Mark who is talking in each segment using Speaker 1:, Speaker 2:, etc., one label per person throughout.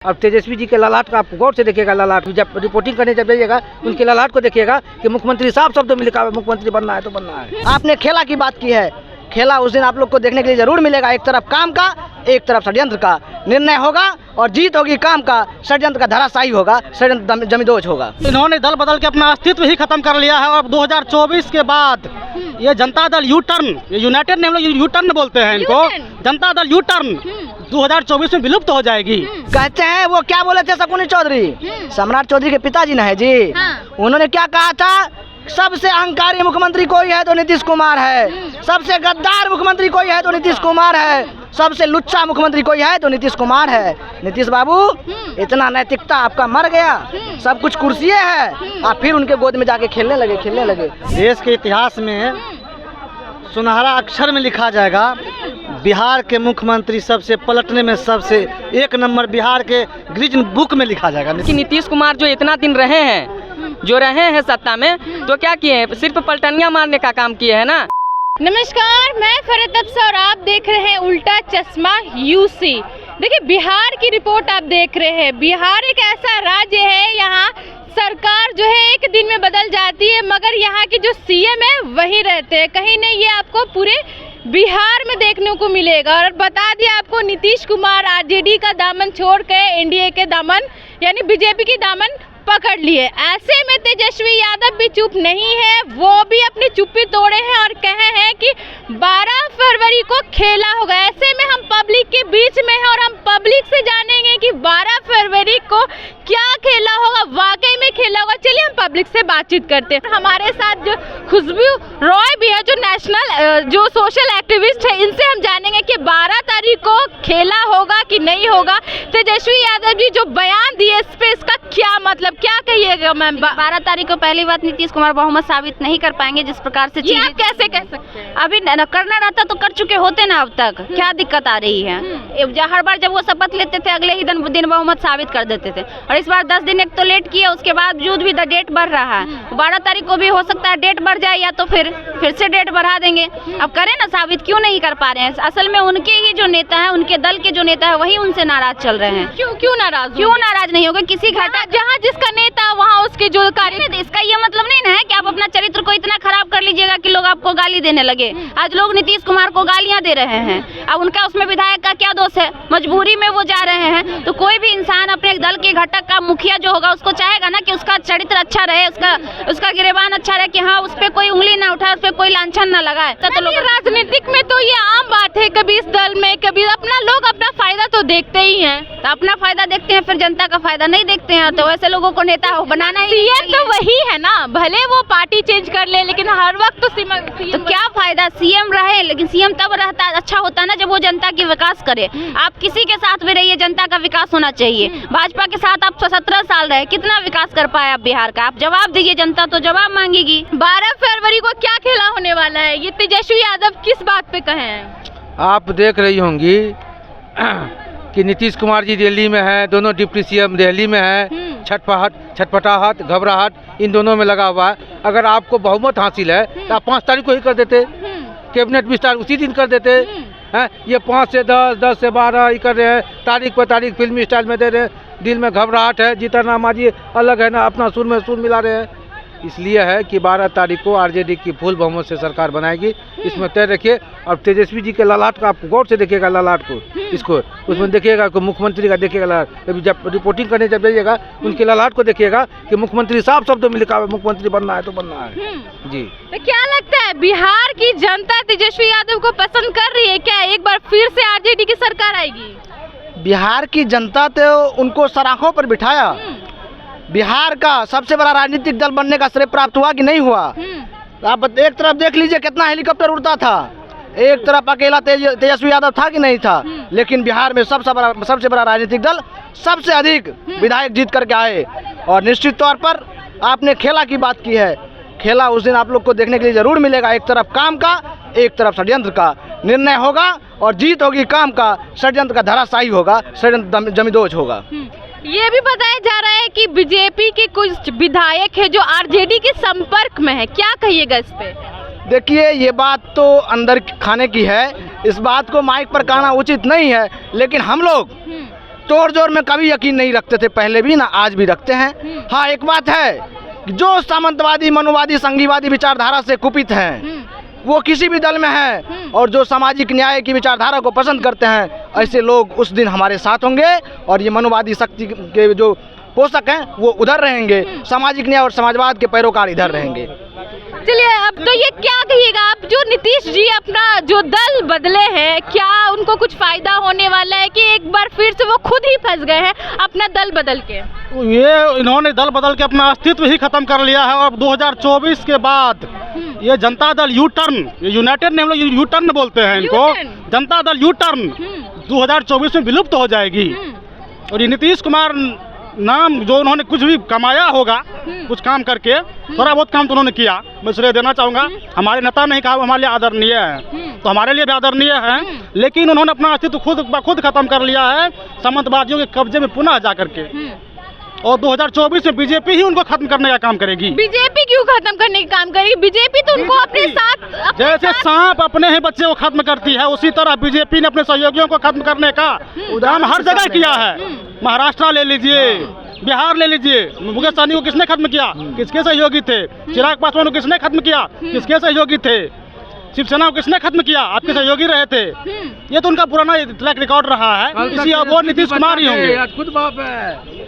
Speaker 1: अब तेजस्वी जी के ललाट का आप गौर से देखिएगा, ललाट जब रिपोर्टिंग करने जब जाइएगा उनके ललाट को देखिएगा कि मुख्यमंत्री साफ शब्दों में लिखा है मुख्यमंत्री बनना है तो बनना है।
Speaker 2: आपने खेला की बात की है, खेला उस दिन आप लोग को देखने के लिए जरूर मिलेगा। एक तरफ काम का, एक तरफ षड्यंत्र का निर्णय होगा और जीत होगी काम का, षड्यंत्र का धराशायी होगा, षड्यंत्र जमींदोज होगा।
Speaker 3: इन्होंने दल बदल के अपना अस्तित्व ही खत्म कर लिया है और 2024 के बाद ये जनता दल यू टर्न, ये यूनाइटेड नहीं, हम लोग यू टर्न बोलते हैं इनको, जनता दल यू टर्न 2024 में विलुप्त हो जाएगी।
Speaker 2: कहते हैं वो क्या बोले थे शकुनी चौधरी, सम्राट चौधरी के पिताजी ना है जी, उन्होंने क्या कहा था, सबसे अहंकारी मुख्यमंत्री कोई है तो नीतीश कुमार है, सबसे गद्दार मुख्यमंत्री कोई है तो नीतीश कुमार है, सबसे लुच्चा मुख्यमंत्री कोई है तो नीतीश कुमार है। नीतीश बाबू इतना नैतिकता आपका मर गया, सब कुछ कुर्सी है, आप फिर उनके गोद में जाके खेलने लगे।
Speaker 3: देश के इतिहास में सुनहरा अक्षर में लिखा जाएगा, बिहार के मुख्यमंत्री सबसे पलटने में सबसे एक नंबर बिहार के ग्रीन बुक में लिखा जाएगा।
Speaker 4: कि नीतीश कुमार जो इतना दिन रहे हैं सत्ता में, तो क्या किए हैं, सिर्फ पलटनियां मारने का काम किए हैं ना।
Speaker 5: नमस्कार, मैं फरहत अफसा और आप देख रहे हैं उल्टा चश्मा यूसी। देखिए, बिहार की रिपोर्ट आप देख रहे हैं। बिहार एक ऐसा राज्य है, यहाँ सरकार जो है एक दिन में बदल जाती है, मगर यहाँ के जो सीएम है वही रहते हैं। कहीं नहीं, ये आपको पूरे बिहार में देखने को मिलेगा। और बता दिया आपको, नीतीश कुमार आरजेडी का दामन छोड़ के एनडीए के दामन यानी बीजेपी की दामन पकड़ लिए। ऐसे में तेजस्वी यादव भी चुप नहीं है, वो भी अपनी चुप्पी तोड़े हैं और कहे हैं कि 12 फरवरी को खेला होगा। ऐसे में हम पब्लिक के बीच में हैं और हम पब्लिक से जानेंगे कि 12 फरवरी को क्या खेला होगा, वाकई में खेला होगा। चलिए हम पब्लिक से बातचीत करते हैं। हमारे साथ जो खुशबू रॉय भी है, जो नेशनल जो सोशल एक्टिविस्ट है, इनसे हम जानेंगे कि 12 तारीख को खेला होगा कि नहीं होगा। तेजस्वी यादव जी जो बयान दिए इस पे, इसका क्या मतलब, क्या कहिएगा मैम?
Speaker 6: 12 तारीख को पहली बात, नीतीश कुमार बहुमत साबित नहीं कर पाएंगे जिस प्रकार से
Speaker 5: आप कैसे कह सकते हैं?
Speaker 6: अभी करना रहता तो कर चुके होते ना, अब तक क्या दिक्कत आ रही है? हर बार जब वो शपथ लेते थे अगले ही दिन बहुमत साबित कर देते थे, और इस बार 10 दिन एक तो लेट किया, उसके बावजूद भी डेट बढ़ रहा है। 12 तारीख को भी हो सकता है डेट बढ़ जाए, या तो फिर से डेट बढ़ा देंगे। अब करें ना साबित, क्यों नहीं कर पा रहे हैं? असल में उनके ही जो नेता है, उनके दल के जो नेता है, वही उनसे नाराज चल रहे हैं।
Speaker 5: क्यों नाराज नहीं होगा? किसी घाटा जहाँ जिसका नेता वहाँ उसके जो कार्य,
Speaker 6: इसका ये मतलब नहीं ना है कि आप अपना चरित्र को इतना खराब कर लीजिएगा कि लोग आपको गाली देने लगे। आज लोग नीतीश कुमार को गालियां दे रहे हैं, अब उनका उसमें विधायक का क्या दोष है? मजबूरी में वो जा रहे हैं। तो कोई भी इंसान अपने दल के घटक का मुखिया जो होगा, उसको चाहेगा ना कि उसका चरित्र अच्छा रहे, उसका गिरेबान अच्छा रहे, कि हाँ उस पर कोई उंगली ना उठाए, उस पर कोई लांछन ना लगाए। तो लोग
Speaker 5: राजनीतिक में तो ये आम बात है, कभी इस दल में कभी लोग अपना फायदा तो देखते ही हैं।
Speaker 6: तो अपना फायदा देखते हैं, फिर जनता का फायदा नहीं देखते हैं। तो ऐसे लोगों को नेता बनाना ही
Speaker 5: सीएम तो वही है ना, भले वो पार्टी चेंज कर ले, लेकिन हर वक्त तो
Speaker 6: क्या फायदा? सीएम रहे, लेकिन सीएम तब रहता अच्छा होता है ना जब वो जनता की विकास करे। आप किसी के साथ भी रहिए, जनता का विकास होना चाहिए। भाजपा के साथ आप 17 साल रहे, कितना विकास कर पाए आप बिहार का? आप जवाब दीजिए, जनता तो जवाब मांगेगी।
Speaker 5: 12 फरवरी को क्या खेला होने वाला है, ये तेजस्वी यादव किस बात पे कहे हैं?
Speaker 1: आप देख रही होंगी कि नीतीश कुमार जी दिल्ली में है, दोनों डिप्टी सीएम दिल्ली में है, छटपटाहट घबराहट इन दोनों में लगा हुआ है। अगर आपको बहुमत हासिल है तो आप 5 तारीख को ही कर देते, कैबिनेट विस्तार उसी दिन कर देते हैं। ये 5 से 10, 10 से 12 ही कर रहे हैं, तारीख पर तारीख फिल्मी स्टाइल में दे रहे हैं। दिल में घबराहट है, जीतनराम जी अलग है ना, अपना सुर में सुर मिला रहे हैं। इसलिए है कि 12 तारीख को आरजेडी की फुल बहुमत से सरकार बनाएगी, इसमें तय रखिए। और तेजस्वी जी के ललाट का आप गौर से देखिएगा, ललाट को, इसको उसमें देखिएगा कि मुख्यमंत्री का देखिएगा ललाट। जब रिपोर्टिंग करने जब जाइएगा उनके ललाट को देखिएगा कि मुख्यमंत्री साफ शब्दों में लिखा है मुख्यमंत्री बनना है तो बनना है। जी,
Speaker 5: तो क्या लगता है, बिहार की जनता तेजस्वी यादव को पसंद कर रही है क्या? एक बार फिर से आरजेडी की सरकार आएगी?
Speaker 2: बिहार की जनता तो उनको सराखों पर बिठाया। बिहार का सबसे बड़ा राजनीतिक दल बनने का श्रेय प्राप्त हुआ कि नहीं हुआ? आप एक तरफ देख लीजिए कितना हेलीकॉप्टर उड़ता था, एक तरफ अकेला तेजस्वी यादव था कि नहीं था। लेकिन बिहार में सबसे बड़ा राजनीतिक दल, सबसे अधिक विधायक जीत करके आए। और निश्चित तौर पर आपने खेला की बात की है, खेला उस दिन आप लोग को देखने के लिए जरूर मिलेगा। एक तरफ काम का, एक तरफ षड्यंत्र का निर्णय होगा और जीत होगी काम का, षड्यंत्र का धराशायी होगा, षड्यंत्र जमींदोज होगा।
Speaker 5: ये भी बताया जा रहा है कि बीजेपी के कुछ विधायक है जो आरजेडी के संपर्क में है, क्या कहिएगा इस पे?
Speaker 2: देखिए, ये बात तो अंदर खाने की है, इस बात को माइक पर कहना उचित नहीं है। लेकिन हम लोग तोड़ जोड़ में कभी यकीन नहीं रखते थे, पहले भी ना, आज भी रखते हैं। हाँ, एक बात है कि जो सामंतवादी, मनुवादी, संघीवादी विचारधारा से कुपित हैं, वो किसी भी दल में है, और जो सामाजिक न्याय की विचारधारा को पसंद करते हैं, ऐसे लोग उस दिन हमारे साथ होंगे, और ये मनुवादी शक्ति के जो पोषक हैं वो उधर रहेंगे, सामाजिक न्याय और समाजवाद के पैरोकार इधर रहेंगे।
Speaker 5: चलिए, अब तो ये क्या कहिएगा आप, जो नीतीश जी अपना जो दल बदले हैं, क्या उनको कुछ फायदा होने वाला है कि एक बार फिर से वो खुद ही फंस गए हैं अपना दल बदल के?
Speaker 3: ये इन्होंने दल बदल के अपना अस्तित्व ही खत्म कर लिया है, और 2024 के बाद ये Janata Dal U turn, United ने हम लोग यू टर्न बोलते हैं इनको, जनता दल यू टर्न 2024 में विलुप्त हो जाएगी। और ये नीतीश कुमार नाम जो उन्होंने कुछ भी कमाया होगा, कुछ काम करके, थोड़ा बहुत काम तो उन्होंने किया, मैं श्रेय देना चाहूँगा। हमारे नेता नहीं कहा हमारे लिए आदरणीय है, तो हमारे लिए भी आदरणीय है, लेकिन उन्होंने अपना अस्तित्व खुद खत्म कर लिया है सामंतवादियों के कब्जे में पुनः जा करके। और 2024 में बीजेपी ही उनको खत्म करने का काम करेगी।
Speaker 5: बीजेपी क्यों खत्म करने का काम करेगी? बीजेपी तो उनको अपने साथ
Speaker 3: जैसे सांप अपने ही बच्चे को खत्म करती है, उसी तरह बीजेपी ने अपने सहयोगियों को खत्म करने का काम हर जगह किया है। महाराष्ट्र ले लीजिए, बिहार ले लीजिए, मुकेश सहनी को किसने खत्म किया? किसके सहयोगी थे? चिराग पासवान को किसने खत्म किया? किसके सहयोगी थे? शिवसेना को किसने खत्म किया? आपके सहयोगी रहे थे। ये तो उनका पुराना ट्रैक रिकॉर्ड रहा है, इसी अब वो नीतीश कुमार ही होंगे।
Speaker 1: खुद बाप है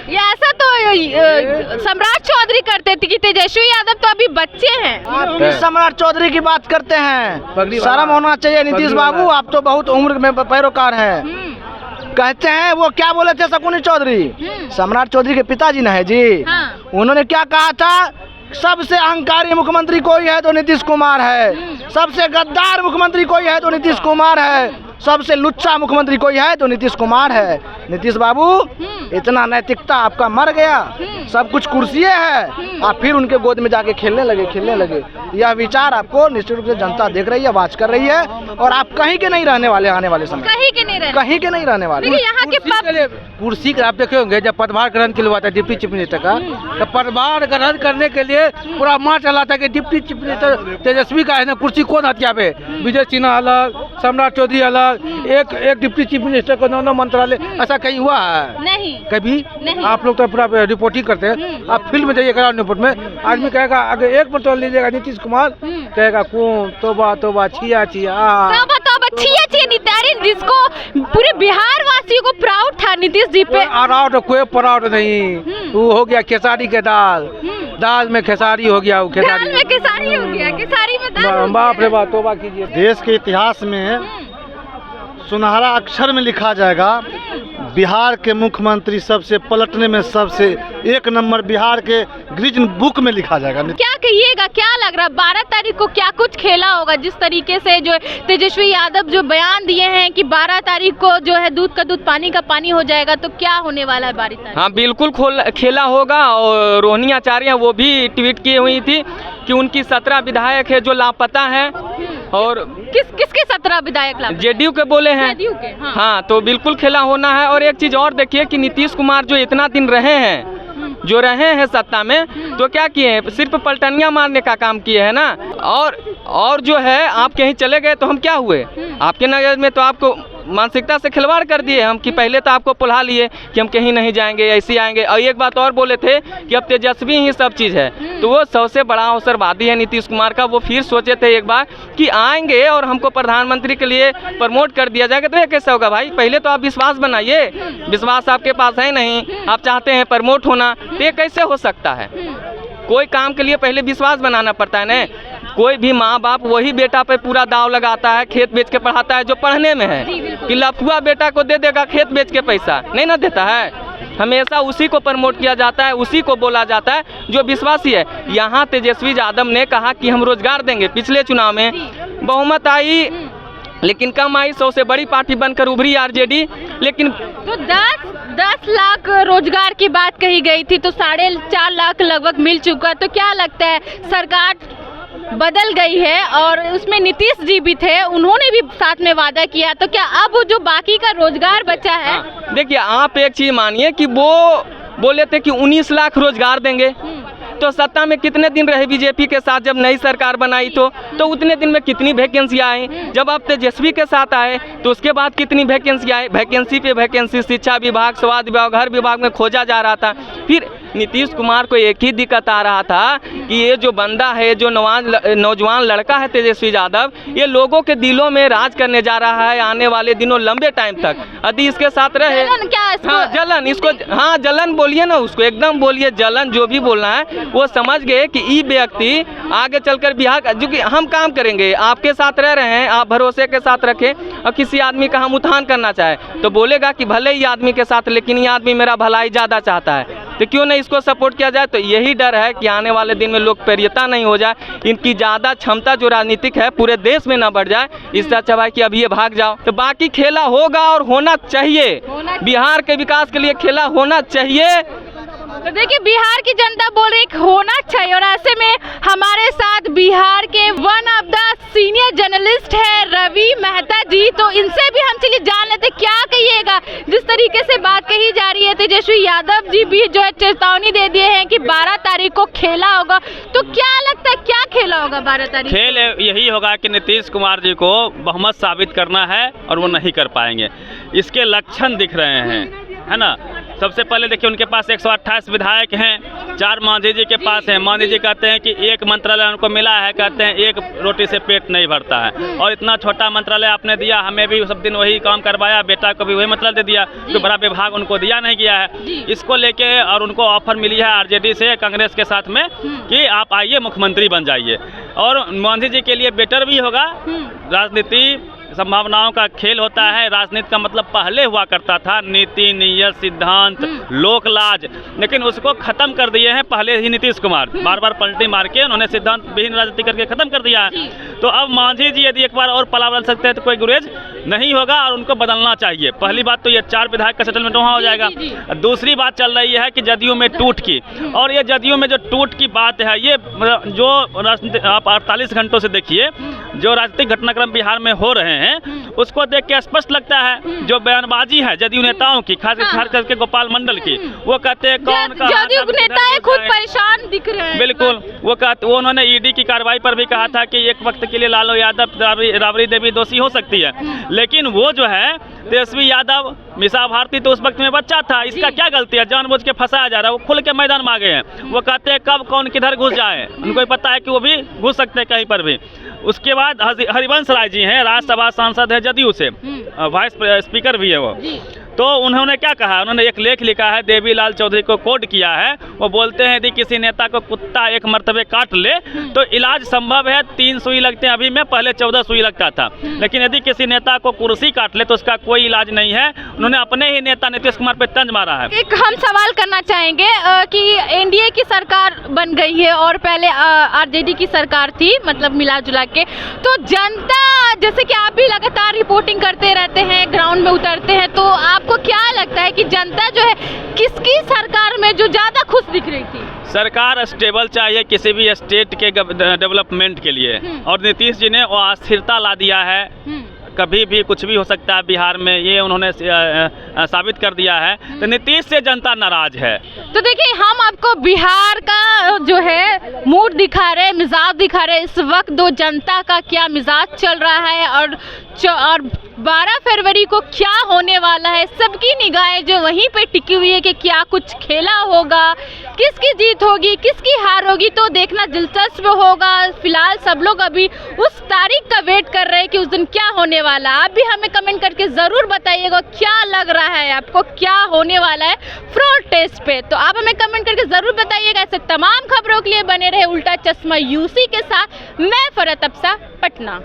Speaker 5: ये ऐसा तो सम्राट चौधरी करते थे कि तेजस्वी यादव तो अभी बच्चे हैं।
Speaker 2: सम्राट चौधरी की बात करते हैं, शर्म होना चाहिए नीतीश बाबू, आप तो बहुत उम्र में पैरोकार हैं। कहते हैं वो क्या बोले थे शकुनी चौधरी, सम्राट चौधरी के पिताजी न है जी, उन्होंने क्या कहा था? सबसे अहंकारी मुख्यमंत्री कोई है तो नीतीश कुमार है, सबसे गद्दार मुख्यमंत्री कोई है तो नीतीश कुमार है, सबसे लुच्चा मुख्यमंत्री कोई है तो नीतीश कुमार है। नीतीश बाबू, इतना नैतिकता आपका मर गया, सब कुछ कुर्सिये है, आप फिर उनके गोद में जाके खेलने लगे। यह विचार आपको निश्चित रूप से जनता देख रही है, वाच कर रही है, और आप कहीं के नहीं रहने वाले, आने वाले समय
Speaker 5: कहीं के नहीं रहने
Speaker 2: वाले।
Speaker 5: यहाँ के
Speaker 1: कुर्सी का आप देखे होंगे, जब पदभार ग्रहण के लिए हुआ था डिप्टी चीफ मिनिस्टर का, तो पदभार ग्रहण करने के लिए पूरा माँ चला था कि डिप्टी चीफ मिनिस्टर तेजस्वी का है ना, कुर्सी कौन हत्या पे? विजय सिन्हा अलग, सम्राट चौधरी अलग, एक डिप्टी चीफ मिनिस्टर को 9 मंत्रालय, ऐसा कहीं हुआ है? नहीं, कभी नहीं। आप लोग तो पूरा रिपोर्टिंग करते हैं, आप फील्ड में जाइए ग्राउंड रिपोर्ट में, आदमी कहेगा अगर एक मंत्रालय लीजिएगा नीतीश कुमार, कहेगा कौन तोबा छिया
Speaker 5: जिसको पूरे बिहार वासियों को प्राउड था नीतीश जी पे।
Speaker 1: कोई प्राउड नहीं, वो हो गया खेसारी के दाल में खेसारी हो गया,
Speaker 5: खेसारी में दाल।
Speaker 1: बाप रे बाप, तोबा कीजिए।
Speaker 3: देश के इतिहास में सुनहरा अक्षर में लिखा जाएगा, बिहार के मुख्यमंत्री सबसे पलटने में सबसे 1 नंबर, बिहार के ग्रीजन बुक में लिखा जाएगा।
Speaker 5: क्या कहिएगा, क्या लग रहा है 12 तारीख को क्या कुछ खेला होगा? जिस तरीके से जो तेजस्वी यादव जो बयान दिए हैं कि 12 तारीख को जो है दूध का दूध पानी का पानी हो जाएगा, तो क्या होने वाला है 12 तारीख?
Speaker 4: हाँ बिल्कुल खेला होगा, और रोहिणी आचार्य वो भी ट्वीट की हुई थी कि उनकी 17 विधायक है जो लापता हैं, और
Speaker 5: किसके 17 विधायक लापता?
Speaker 4: जेडीयू के बोले हैं। हाँ, तो बिल्कुल खेला होना है। और एक चीज और देखिए कि नीतीश कुमार जो इतना दिन रहे हैं सत्ता में, तो क्या किए हैं? सिर्फ पलटनियां मारने का काम किए हैं ना। और जो है आप कहीं चले गए तो हम क्या हुए? आपके नजर में तो आपको मानसिकता से खिलवाड़ कर दिए हम, कि पहले तो आपको पुल्हा लिए कि हम कहीं नहीं जाएंगे, ऐसे आएंगे। और एक बात और बोले थे कि अब तेजस्वी ही सब चीज़ है, तो वो सबसे बड़ा अवसरवादी है नीतीश कुमार का। वो फिर सोचे थे एक बार कि आएंगे और हमको प्रधानमंत्री के लिए प्रमोट कर दिया जाएगा, तो ये कैसे होगा भाई? पहले तो आप विश्वास बनाइए, विश्वास आपके पास है नहीं, आप चाहते हैं प्रमोट होना, तो ये कैसे हो सकता है? कोई काम के लिए पहले विश्वास बनाना पड़ता है ना। कोई भी माँ बाप वही बेटा पे पूरा दाव लगाता है, खेत बेच के पढ़ाता है जो पढ़ने में है, कि लफुआ बेटा को दे देगा खेत बेच के पैसा, नहीं ना देता है। हमेशा उसी को प्रमोट किया जाता है, उसी को बोला जाता है जो विश्वासी है। यहाँ तेजस्वी यादव ने कहा कि हम रोजगार देंगे, पिछले चुनाव में बहुमत आई लेकिन कम आई, 100 से बड़ी पार्टी बनकर उभरी आरजेडी। लेकिन
Speaker 5: तो 10 लाख रोजगार की बात कही गई थी, तो 4.5 लाख लगभग मिल चुका। तो क्या लगता है, सरकार बदल गई है और उसमें नीतीश जी भी थे, उन्होंने भी साथ में वादा किया, तो क्या अब जो बाकी का रोजगार बचा है?
Speaker 4: देखिए, आप एक चीज मानिए कि वो बोले थे कि 19 लाख रोजगार देंगे, तो सत्ता में कितने दिन रहे बीजेपी के साथ जब नई सरकार बनाई तो उतने दिन में कितनी वैकेंसी आई। जब आप तेजस्वी के साथ आए तो उसके बाद कितनी वैकेंसी आई, वैकेंसी पे वैकेंसी, शिक्षा विभाग, स्वास्थ्य विभाग, हर विभाग में खोजा जा रहा था। फिर नीतीश कुमार को एक ही दिक्कत आ रहा था कि ये जो बंदा है, जो नौजवान लड़का है तेजस्वी यादव, ये लोगों के दिलों में राज करने जा रहा है आने वाले दिनों लंबे टाइम तक। यदि इसके साथ रहे, हाँ जलन, इसको हाँ जलन बोलिए ना, उसको एकदम बोलिए जलन, जो भी बोलना है। वो समझ गए कि ये व्यक्ति आगे चलकर बिहार का, जो कि हम काम करेंगे, आपके साथ रह रहे हैं, आप भरोसे के साथ रखें, और किसी आदमी का हम उत्थान करना चाहे तो बोलेगा कि भले ही आदमी के साथ, लेकिन ये आदमी मेरा भलाई ज़्यादा चाहता है, तो क्यों नहीं इसको सपोर्ट किया जाए। तो यही डर है कि आने वाले दिन में लोकप्रियता नहीं हो जाए, इनकी ज़्यादा क्षमता जो राजनीतिक है पूरे देश में ना बढ़ जाए। इससे अच्छा है कि अभी ये भाग जाओ। तो बाकी खेला होगा और होना चाहिए, बिहार के विकास के लिए खेला होना चाहिए।
Speaker 5: तो देखिए बिहार की जनता बोल रही है होना चाहिए, और ऐसे में हमारे साथ बिहार के one of the senior journalist है रवि मेहता जी। तो इनसे भी हम चलिए जान लेते क्या कहिएगा। जिस तरीके से बात कही जा रही है, तेजस्वी यादव जी भी जो है चेतावनी दे दिए हैं कि 12 तारीख को खेला होगा, तो क्या लगता है क्या खेला होगा 12 तारीख?
Speaker 7: खेल यही होगा कि नीतीश कुमार जी को बहुमत साबित करना है और वो नहीं कर पाएंगे। इसके लक्षण दिख रहे हैं, है ना। सबसे पहले देखिए उनके पास 128 विधायक हैं, 4 मांझी जी के पास हैं। मांझी जी कहते हैं कि एक मंत्रालय उनको मिला है, कहते हैं एक रोटी से पेट नहीं भरता है, और इतना छोटा मंत्रालय आपने दिया, हमें भी सब दिन वही काम करवाया, बेटा को भी वही मंत्रालय दे दिया, तो बड़ा विभाग उनको दिया नहीं गया है। इसको लेके और उनको ऑफर मिली है आरजेडी से, कांग्रेस के साथ में, कि आप आइए मुख्यमंत्री बन जाइए। और मांझी जी के लिए बेटर भी होगा। राजनीति संभावनाओं का खेल होता है। राजनीति का मतलब पहले हुआ करता था नीति, नियत, सिद्धांत, लोक लाज, लेकिन उसको खत्म कर दिए हैं पहले ही नीतीश कुमार। बार बार पलटी मार के उन्होंने सिद्धांत विहीन राजनीति करके खत्म कर दिया है। तो अब मांझी जी यदि एक बार और पला बदल सकते हैं तो कोई गुरेज नहीं होगा, और उनको बदलना चाहिए। पहली बात तो ये 4 विधायक का सेटलमेंट वहाँ हो जाएगा। दूसरी बात चल रही है कि जदयू में टूट की, और ये जदयू में जो टूट की बात है, ये जो आप 48 घंटों से देखिए जो राजनीतिक घटनाक्रम बिहार में हो रहे हैं, उसको देख के स्पष्ट लगता है जो बयानबाजी है जदयू नेताओं की, खास करके गोपाल मंडल की, वो कहते हैं कौन का
Speaker 5: जदयू नेता खुद परेशान दिख रहे हैं।
Speaker 7: बिल्कुल, वो उन्होंने ईडी की कार्रवाई पर भी कहा था कि एक वक्त के लिए लालू यादव, राबड़ी देवी दोषी हो सकती है, लेकिन वो जो है तेजस्वी यादव, मीसा भारती तो उस वक्त में बच्चा था, इसका क्या गलती है, जानबूझ के फंसाया जा रहा है। वो खुल के मैदान में आ गए हैं। वो कहते हैं कब कौन किधर घुस जाए, उनको पता है कि वो भी घुस सकते हैं कहीं पर भी। उसके बाद हरिवंश राय जी हैं, राज्यसभा सांसद है जदयू से, वाइस स्पीकर भी है वो। तो उन्होंने क्या कहा, उन्होंने एक लेख लिखा है, देवीलाल चौधरी को कोट किया है। वो बोलते हैं यदि किसी नेता को कुत्ता एक मर्तबे काट ले तो इलाज संभव है। 3 सुई लगते हैं अभी में, पहले 14 सुई लगता था, लेकिन यदि किसी नेता को कुर्सी काट ले तो उसका कोई इलाज नहीं है। उन्होंने अपने ही नेता नीतीश कुमार पे तंज मारा है।
Speaker 5: एक हम सवाल करना चाहेंगे कि एनडीए की सरकार बन गई है और पहले आरजेडी की सरकार थी, मतलब मिला जुला के, तो जनता, जैसे कि आप भी लगातार रिपोर्टिंग करते रहते हैं, ग्राउंड में उतरते हैं, तो आपको क्या लगता है कि जनता जो है किसकी सरकार में जो ज्यादा खुश दिख रही थी?
Speaker 7: सरकार स्टेबल चाहिए किसी भी स्टेट के डेवलपमेंट के लिए, और नीतीश जी ने वो अस्थिरता ला दिया है। कभी भी कुछ भी हो सकता है बिहार में, ये उन्होंने साबित कर दिया है। तो नीतीश से जनता नाराज है।
Speaker 5: तो देखिए हम आपको बिहार का जो है मूड दिखा रहे हैं, मिजाज दिखा रहे हैं, इस वक्त दो जनता का क्या मिजाज चल रहा है, और 12 फरवरी को क्या होने वाला है, सबकी निगाहें जो वहीं पे टिकी हुई है कि क्या कुछ खेला होगा, किसकी जीत होगी, किसकी हार होगी, तो देखना दिलचस्प होगा। फिलहाल सब लोग अभी उस तारीख का वेट कर रहे हैं कि उस दिन क्या होने वाला। आप भी हमें कमेंट करके ज़रूर बताइएगा क्या लग रहा है आपको, क्या होने वाला है फ्लोर टेस्ट पे। तो आप हमें कमेंट करके ज़रूर बताइएगा। ऐसे तमाम खबरों के लिए बने रहे उल्टा चश्मा यूसी के साथ। मैं फरहत अफसा, पटना।